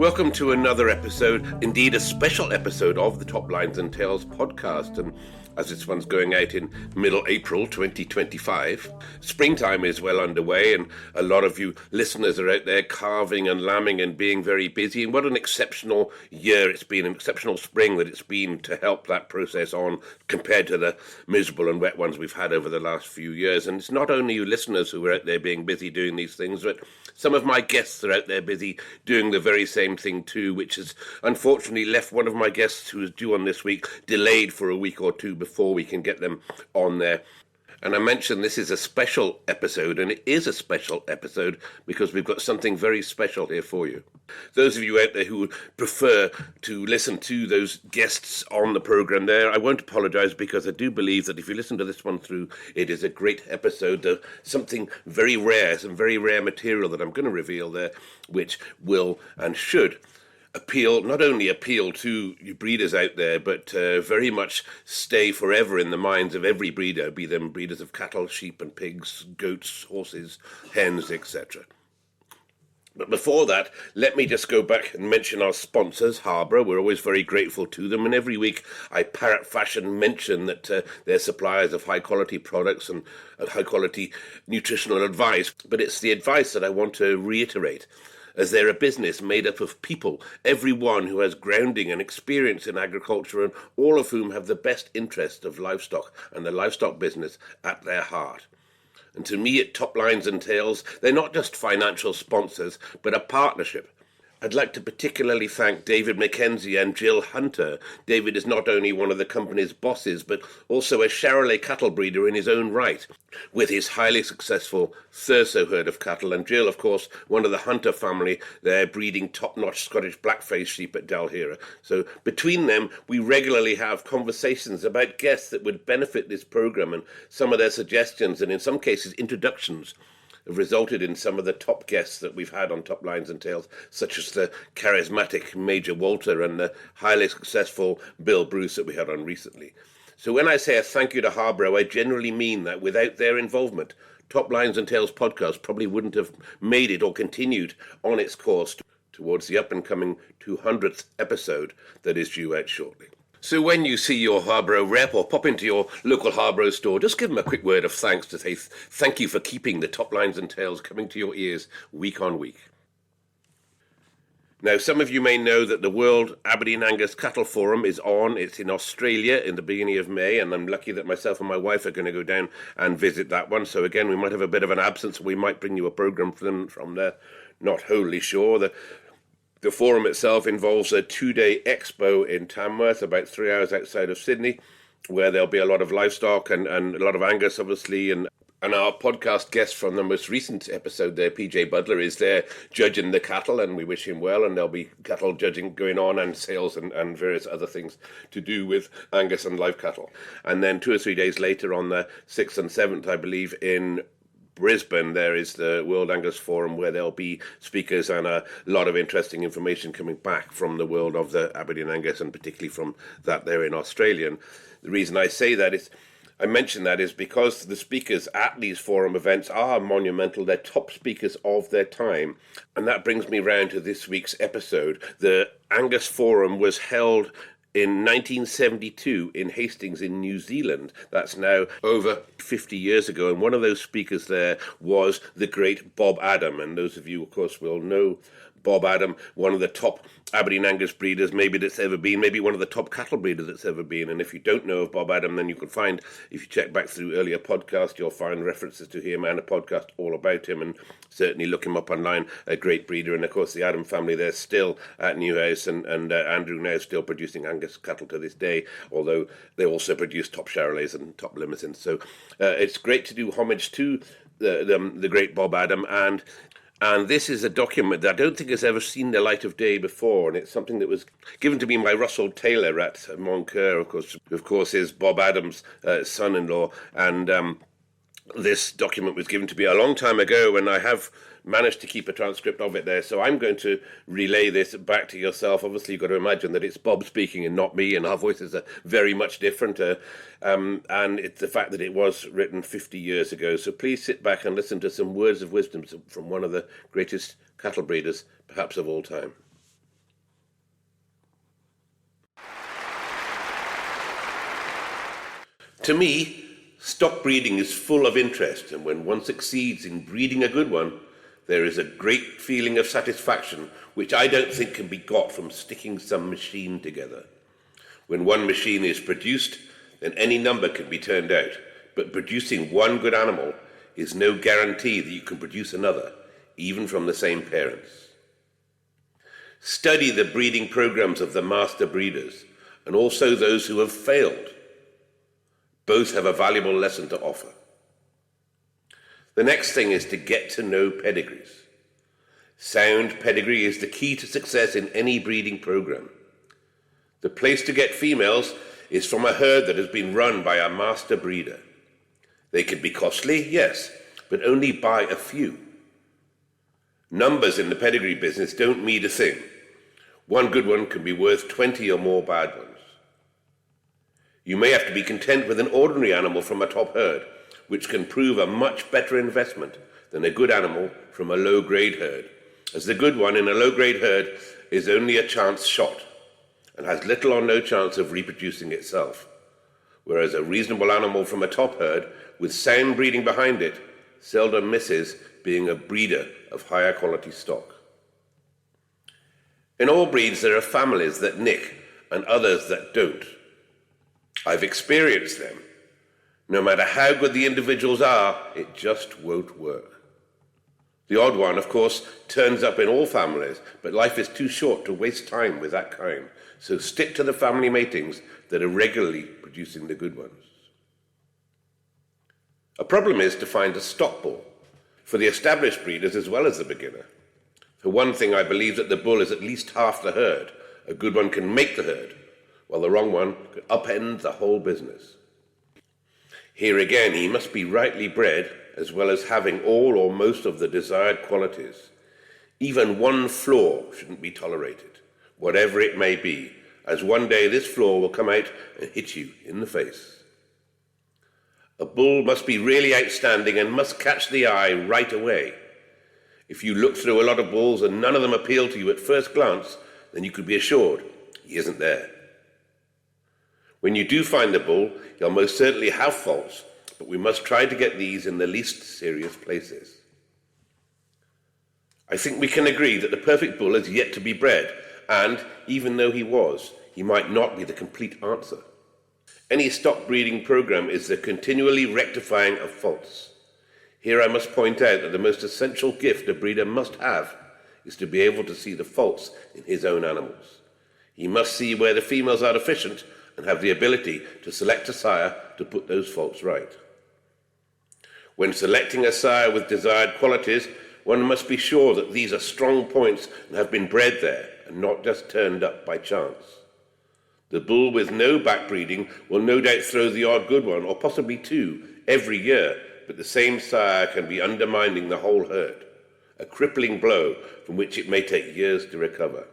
Welcome to another episode, indeed a special episode of the Top Lines and Tails podcast. And as this one's going out in middle April 2025, springtime is well underway and a lot of you listeners are out there calving and lambing and being very busy. And what an exceptional year it's been, an exceptional spring that it's been to help that process on compared to the miserable and wet ones we've had over the last few years. And it's not only you listeners who are out there being busy doing these things, but some of my guests are out there busy doing the very same thing too, which has unfortunately left one of my guests who is due on this week delayed for a week or two before we can get them on there. And I mentioned this is a special episode, and it is a special episode because we've got something very special here for you. Those of you out there who would prefer to listen to those guests on the program there, I won't apologize because I do believe that if you listen to this one through, it is a great episode of something very rare, some very rare material that I'm going to reveal there, which will and should not only appeal to you breeders out there, but very much stay forever in the minds of every breeder, be them breeders of cattle, sheep and pigs, goats, horses, hens, etc. But before that, let me just go back and mention our sponsors, Harborough. We're always very grateful to them, and every week I parrot fashion mention that they're suppliers of high-quality products and high-quality nutritional advice. But it's the advice that I want to reiterate, as they're a business made up of people, everyone who has grounding and experience in agriculture, and all of whom have the best interest of livestock and the livestock business at their heart. And to me at Top Lines and Tails, they're not just financial sponsors, but a partnership. I'd like to particularly thank David McKenzie and Jill Hunter. David is not only one of the company's bosses, but also a Charolais cattle breeder in his own right, with his highly successful Thurso herd of cattle. And Jill, of course, one of the Hunter family, they're breeding top-notch Scottish blackface sheep at Dalhera. So between them, we regularly have conversations about guests that would benefit this program, and some of their suggestions, and in some cases introductions, have resulted in some of the top guests that we've had on Top Lines and Tails, such as the charismatic Major Walter and the highly successful Bill Bruce that we had on recently. So when I say a thank you to Harborough, I generally mean that without their involvement, Top Lines and Tails podcast probably wouldn't have made it or continued on its course towards the up-and-coming 200th episode that is due out shortly. So when you see your Harborough rep or pop into your local Harborough store, just give them a quick word of thanks to say thank you for keeping the Top Lines and Tails coming to your ears week on week. Now, some of you may know that the World Angus Cattle Forum is on. It's in Australia in the beginning of May, and I'm lucky that myself and my wife are going to go down and visit that one. So again, we might have a bit of an absence. We might bring you a program from there. Not wholly sure. The forum itself involves a 2-day expo in Tamworth, about 3 hours outside of Sydney, where there'll be a lot of livestock and a lot of Angus, obviously, and our podcast guest from the most recent episode there, PJ Butler, is there judging the cattle, and we wish him well, and there'll be cattle judging going on and sales and various other things to do with Angus and live cattle. And then 2 or 3 days later, on the 6th and 7th, I believe, in Brisbane, there is the World Angus Forum, where there'll be speakers and a lot of interesting information coming back from the world of the Aberdeen Angus, and particularly from that there in Australia. And the reason I say that is, I mention that is because the speakers at these forum events are monumental. They're top speakers of their time. And that brings me round to this week's episode. The Angus Forum was held in 1972 in Hastings in New Zealand. That's now over 50 years ago. And one of those speakers there was the great Bob Adam. And those of you, of course, will know Bob Adam, one of the top Aberdeen Angus breeders maybe that's ever been, maybe one of the top cattle breeders that's ever been. And if you don't know of Bob Adam, then you can find, if you check back through earlier podcasts, you'll find references to him and a podcast all about him, and certainly look him up online, a great breeder. And of course the Adam family, they're still at Newhouse, and Andrew now is still producing Angus cattle to this day, although they also produce top Charolais and top Limousins. So it's great to do homage to the great Bob Adam, and this is a document that I don't think has ever seen the light of day before, and it's something that was given to me by Russell Taylor at Moncur, of course, is Bob Adam's son-in-law, and this document was given to me a long time ago, and I have managed to keep a transcript of it there, so I'm going to relay this back to yourself. Obviously, you've got to imagine that it's Bob speaking and not me, and our voices are very much different, and it's the fact that it was written 50 years ago. So please sit back and listen to some words of wisdom from one of the greatest cattle breeders, perhaps of all time. To me, stock breeding is full of interest, and when one succeeds in breeding a good one, there is a great feeling of satisfaction which I don't think can be got from sticking some machine together. When one machine is produced, then any number can be turned out, but producing one good animal is no guarantee that you can produce another, even from the same parents. Study the breeding programs of the master breeders, and also those who have failed. Both have a valuable lesson to offer. The next thing is to get to know pedigrees. Sound pedigree is the key to success in any breeding program. The place to get females is from a herd that has been run by a master breeder. They can be costly, yes, but only by a few. Numbers in the pedigree business don't mean a thing. One good one can be worth 20 or more bad ones. You may have to be content with an ordinary animal from a top herd, which can prove a much better investment than a good animal from a low-grade herd, as the good one in a low-grade herd is only a chance shot and has little or no chance of reproducing itself, whereas a reasonable animal from a top herd with sound breeding behind it seldom misses being a breeder of higher quality stock. In all breeds there are families that nick and others that don't. I've experienced them. No matter how good the individuals are, it just won't work. The odd one, of course, turns up in all families, but life is too short to waste time with that kind, so stick to the family matings that are regularly producing the good ones. A problem is to find a stock bull, for the established breeders as well as the beginner. For one thing, I believe that the bull is at least half the herd. A good one can make the herd, while the wrong one could upend the whole business. Here again, he must be rightly bred, as well as having all or most of the desired qualities. Even one flaw shouldn't be tolerated, whatever it may be, as one day this flaw will come out and hit you in the face. A bull must be really outstanding and must catch the eye right away. If you look through a lot of bulls and none of them appeal to you at first glance, then you could be assured he isn't there. When you do find the bull, he'll most certainly have faults, but we must try to get these in the least serious places. I think we can agree that the perfect bull is yet to be bred, and even though he was, he might not be the complete answer. Any stock breeding program is the continually rectifying of faults. Here I must point out that the most essential gift a breeder must have is to be able to see the faults in his own animals. He must see where the females are deficient and have the ability to select a sire to put those faults right. When selecting a sire with desired qualities, one must be sure that these are strong points and have been bred there and not just turned up by chance. The bull with no backbreeding will no doubt throw the odd good one, or possibly two, every year, but the same sire can be undermining the whole herd, a crippling blow from which it may take years to recover.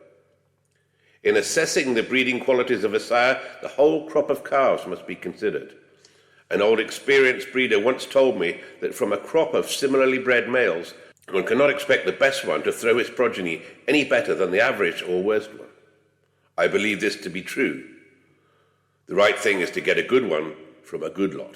In assessing the breeding qualities of a sire, the whole crop of calves must be considered. An old experienced breeder once told me that from a crop of similarly bred males, one cannot expect the best one to throw its progeny any better than the average or worst one. I believe this to be true. The right thing is to get a good one from a good lot.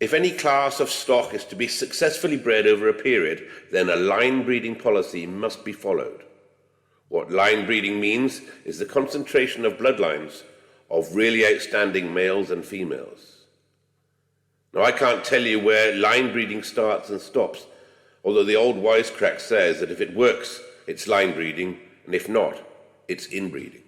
If any class of stock is to be successfully bred over a period, then a line breeding policy must be followed. What line breeding means is the concentration of bloodlines of really outstanding males and females. Now, I can't tell you where line breeding starts and stops, although the old wisecrack says that if it works, it's line breeding, and if not, it's inbreeding.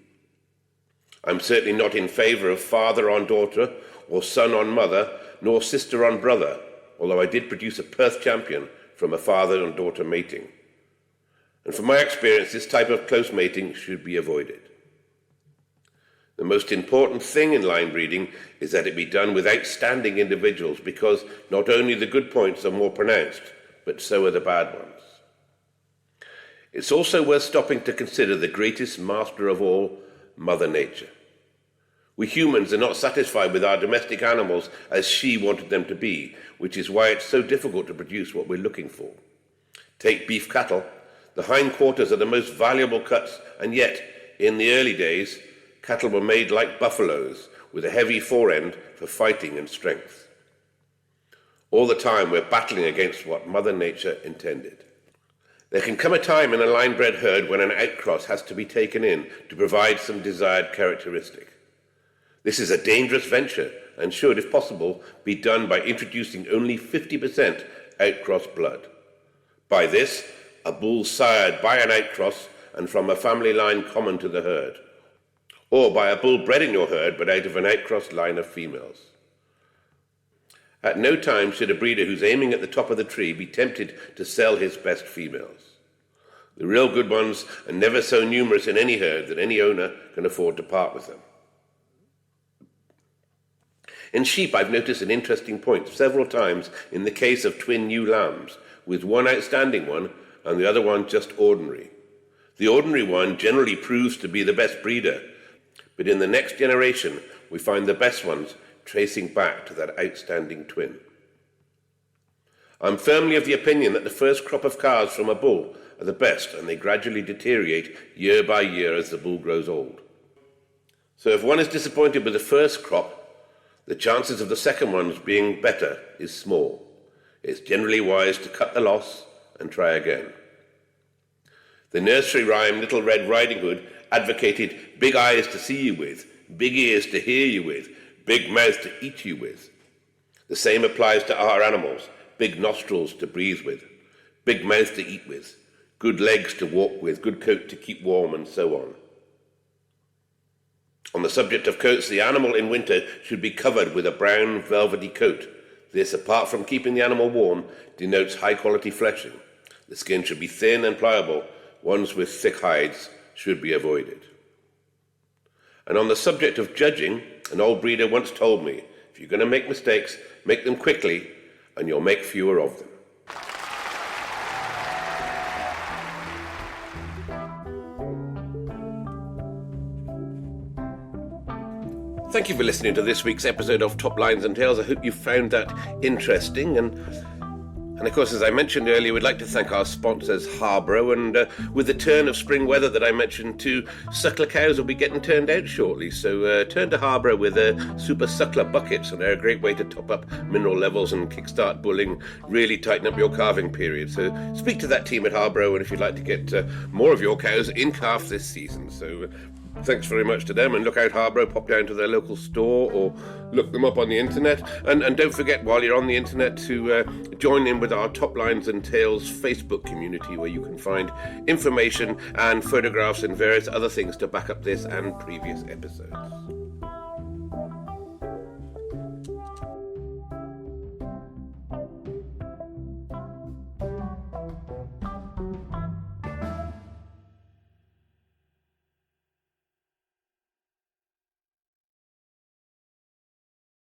I'm certainly not in favour of father on daughter, or son on mother, nor sister on brother, although I did produce a Perth champion from a father and daughter mating. And from my experience, this type of close mating should be avoided. The most important thing in line breeding is that it be done with outstanding individuals, because not only the good points are more pronounced, but so are the bad ones. It's also worth stopping to consider the greatest master of all, Mother Nature. We humans are not satisfied with our domestic animals as she wanted them to be, which is why it's so difficult to produce what we're looking for. Take beef cattle. The hindquarters are the most valuable cuts, and yet, in the early days, cattle were made like buffaloes, with a heavy forend for fighting and strength. All the time we're battling against what Mother Nature intended. There can come a time in a line-bred herd when an outcross has to be taken in to provide some desired characteristic. This is a dangerous venture and should, if possible, be done by introducing only 50% outcross blood. By this, a bull sired by an outcross and from a family line common to the herd, or by a bull bred in your herd but out of an outcross line of females. At no time should a breeder who's aiming at the top of the tree be tempted to sell his best females. The real good ones are never so numerous in any herd that any owner can afford to part with them. In sheep, I've noticed an interesting point several times in the case of twin ewe lambs, with one outstanding one and the other one just ordinary. The ordinary one generally proves to be the best breeder, but in the next generation, we find the best ones tracing back to that outstanding twin. I'm firmly of the opinion that the first crop of calves from a bull are the best, and they gradually deteriorate year by year as the bull grows old. So if one is disappointed with the first crop, the chances of the second ones being better is small. It's generally wise to cut the loss and try again. The nursery rhyme Little Red Riding Hood advocated big eyes to see you with, big ears to hear you with, big mouth to eat you with. The same applies to our animals: big nostrils to breathe with, big mouth to eat with, good legs to walk with, good coat to keep warm, and so on. On the subject of coats, the animal in winter should be covered with a brown velvety coat. This, apart from keeping the animal warm, denotes high-quality fleshing. The skin should be thin and pliable. Ones with thick hides should be avoided. And on the subject of judging, an old breeder once told me, if you're going to make mistakes, make them quickly, and you'll make fewer of them. Thank you for listening to this week's episode of Top Lines and Tales. I hope you found that interesting. And of course, as I mentioned earlier, we'd like to thank our sponsors, Harborough. And with the turn of spring weather that I mentioned too, suckler cows will be getting turned out shortly. So turn to Harborough with super suckler buckets, and they're a great way to top up mineral levels and kickstart bulling, really tighten up your calving period. So speak to that team at Harborough, and if you'd like to get more of your cows in calf this season. So thanks very much to them, and look out Harborough, pop down to their local store or look them up on the internet. And don't forget, while you're on the internet, to join in with our Top Lines and Tales Facebook community, where you can find information and photographs and various other things to back up this and previous episodes.